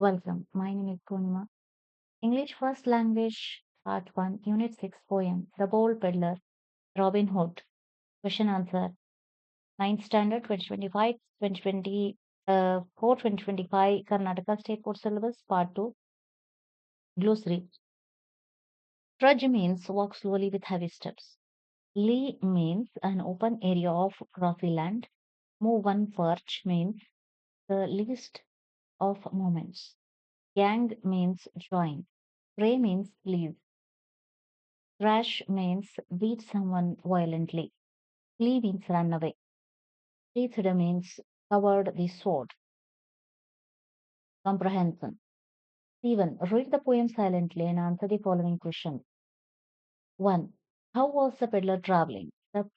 Welcome. My name is Purnima. English First Language, Part 1, Unit 6, Poem, The Bold Peddler, Robin Hood. Question answer. Ninth Standard, 2025, 2024, 2025, Karnataka State Board Syllabus, Part 2, Glossary. Trudge means walk slowly with heavy steps. Lee means an open area of grassy land. Move one perch means the least of moments. Gang means join. Pray means leave. Crash means beat someone violently. Flee means run away. Sheathed means covered the sword. Comprehension. Stephen, read the poem silently and answer the following question. 1. How was the peddler traveling? The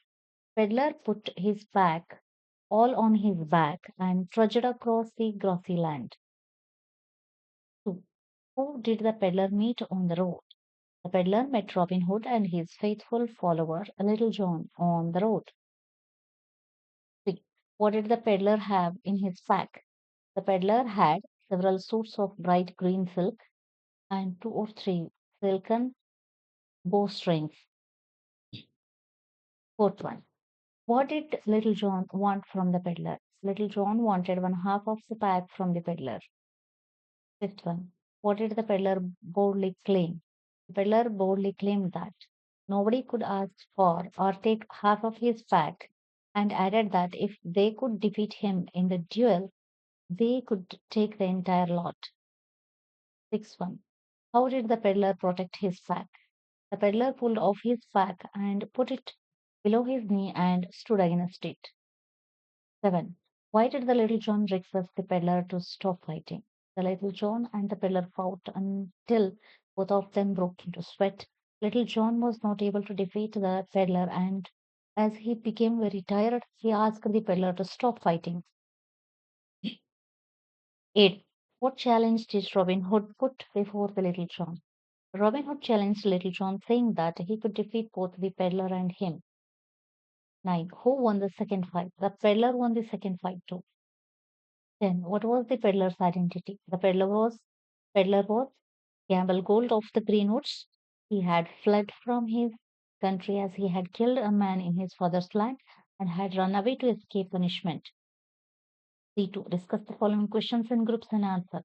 peddler put his pack all on his back and trudged across the grassy land. 2. Who did the peddler meet on the road? The peddler met Robin Hood and his faithful follower, Little John, on the road. 3. What did the peddler have in his pack? The peddler had several suits of bright green silk and two or three silken bowstrings. Fourth one. What did Little John want from the peddler? Little John wanted one half of the pack from the peddler. Fifth one. What did the peddler boldly claim? The peddler boldly claimed that nobody could ask for or take half of his pack and added that if they could defeat him in the duel, they could take the entire lot. Sixth one. How did the peddler protect his pack? The peddler pulled off his pack and put it below his knee and stood against it. 7. Why did the little John request the peddler to stop fighting? The little John and the peddler fought until both of them broke into sweat. Little John was not able to defeat the peddler, and as he became very tired, he asked the peddler to stop fighting. 8. What challenge did Robin Hood put before the little John? Robin Hood challenged Little John, saying that he could defeat both the peddler and him. 9. Who won the second fight? The peddler won the second fight too. 10. What was the peddler's identity? The peddler was Gamble Gold of the Greenwoods. He had fled from his country as he had killed a man in his father's land and had run away to escape punishment. C2. Discuss the following questions in groups and answer.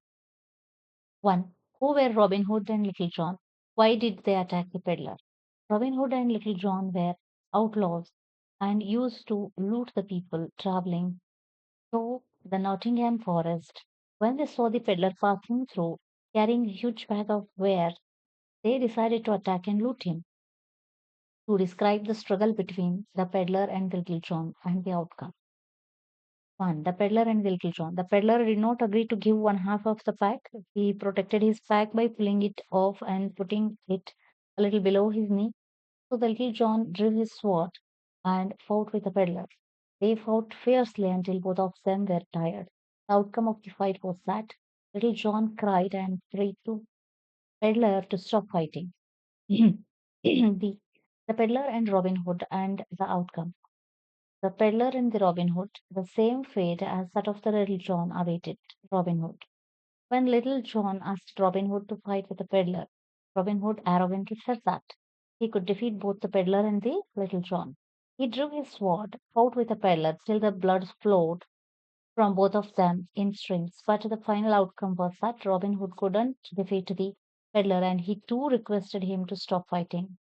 1. Who were Robin Hood and Little John? Why did they attack the peddler? Robin Hood and Little John were outlaws and used to loot the people traveling through the Nottingham forest. When they saw the peddler passing through carrying a huge bag of wares, they decided to attack and loot him. To describe the struggle between the peddler and Little John and the outcome. 1. The peddler and Little John. The peddler did not agree to give one half of the pack. He protected his pack by pulling it off and putting it a little below his knee. So the Little John drew his sword and fought with the peddler. They fought fiercely until both of them were tired. The outcome of the fight was that Little John cried and prayed to peddler to stop fighting. The peddler and Robin Hood and the outcome. The peddler and the Robin Hood, the same fate as that of the Little John awaited Robin Hood. When Little John asked Robin Hood to fight with the peddler, Robin Hood arrogantly said that he could defeat both the peddler and the Little John. He drew his sword, fought with the peddler till the blood flowed from both of them in streams. But the final outcome was that Robin Hood couldn't defeat the peddler and he too requested him to stop fighting.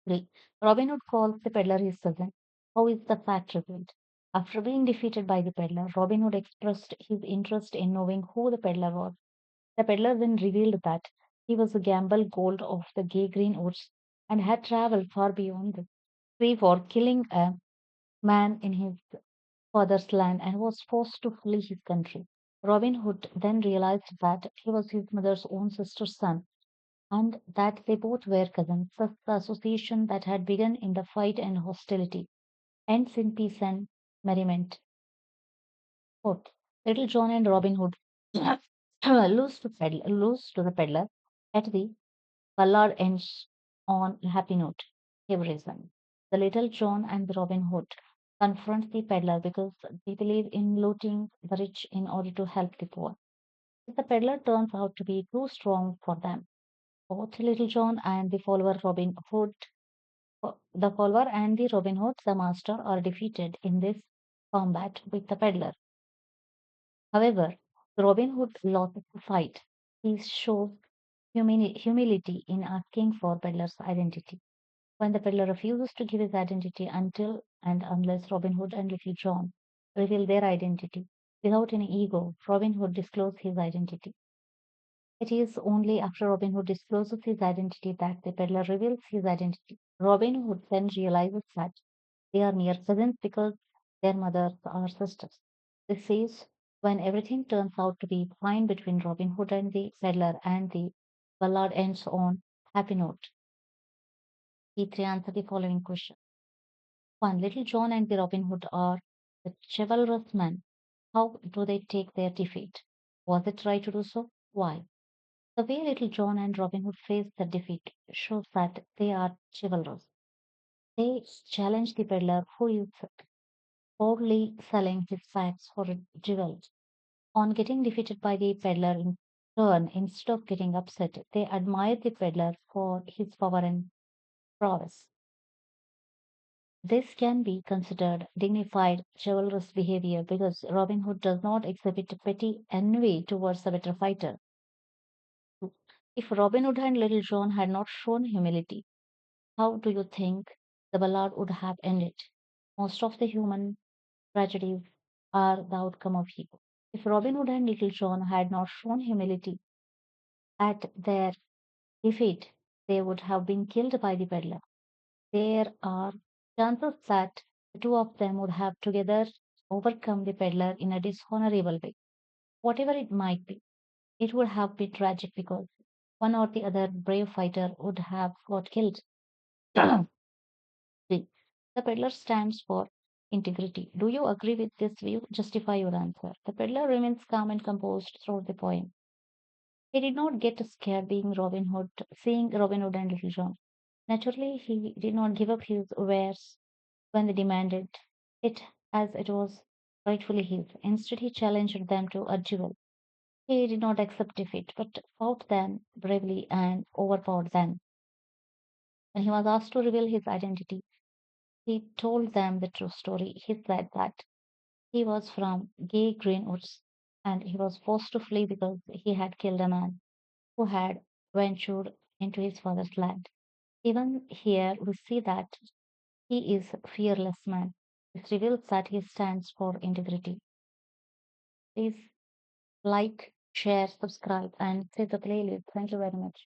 3. Robin Hood calls the peddler his cousin. How is the fact revealed? After being defeated by the peddler, Robin Hood expressed his interest in knowing who the peddler was. The peddler then revealed that he was a gamble gold of the gay green woods and had traveled far beyond the sea for killing a man in his father's land and was forced to flee his country. Robin Hood then realized that he was his mother's own sister's son and that they both were cousins. Thus, the association that had begun in the fight and hostility ends in peace and merriment. Fourth, Little John and Robin Hood lose to the peddler at the ballad ends on a happy note. Heroism. The Little John and the Robin Hood confront the peddler because they believe in looting the rich in order to help the poor. But the peddler turns out to be too strong for them. Both Little John and the follower Robin Hood, the follower and the Robin Hood, the master, are defeated in this combat with the peddler. However, Robin Hood lost the fight. He shows humility in asking for peddler's identity. When the peddler refuses to give his identity until and unless Robin Hood and Little John reveal their identity, without any ego, Robin Hood discloses his identity. It is only after Robin Hood discloses his identity that the peddler reveals his identity. Robin Hood then realizes that they are near cousins because their mothers are sisters. This is when everything turns out to be fine between Robin Hood and the peddler, and the ballad ends on happy note. P3 answer the following question. 1. Little John and the Robin Hood are the chivalrous men. How do they take their defeat? Was it right to do so? Why? The way Little John and Robin Hood face the defeat shows that they are chivalrous. They challenge the peddler who is boldly selling his sacks for jewels. On getting defeated by the peddler in turn, instead of getting upset, they admire the peddler for his power and prowess. This can be considered dignified, chivalrous behavior because Robin Hood does not exhibit petty envy towards the better fighter. If Robin Hood and Little John had not shown humility, how do you think the ballad would have ended? Most of the human tragedies are the outcome of ego. If Robin Hood and Little John had not shown humility at their defeat, they would have been killed by the peddler. There are chances that the two of them would have together overcome the peddler in a dishonorable way. Whatever it might be, it would have been tragic because one or the other brave fighter would have got killed. 3. The peddler stands for integrity. Do you agree with this view? Justify your answer. The peddler remains calm and composed throughout the poem. He did not get scared seeing Robin Hood and Little John. Naturally, he did not give up his wares when they demanded it as it was rightfully his. Instead, he challenged them to a duel. He did not accept defeat, but fought them bravely and overpowered them. When he was asked to reveal his identity, he told them the true story. He said that he was from Gay Greenwoods and he was forced to flee because he had killed a man who had ventured into his father's land. Even here, we see that he is a fearless man. This reveals that he stands for integrity. Please like, share, subscribe, and save the playlist. Thank you very much.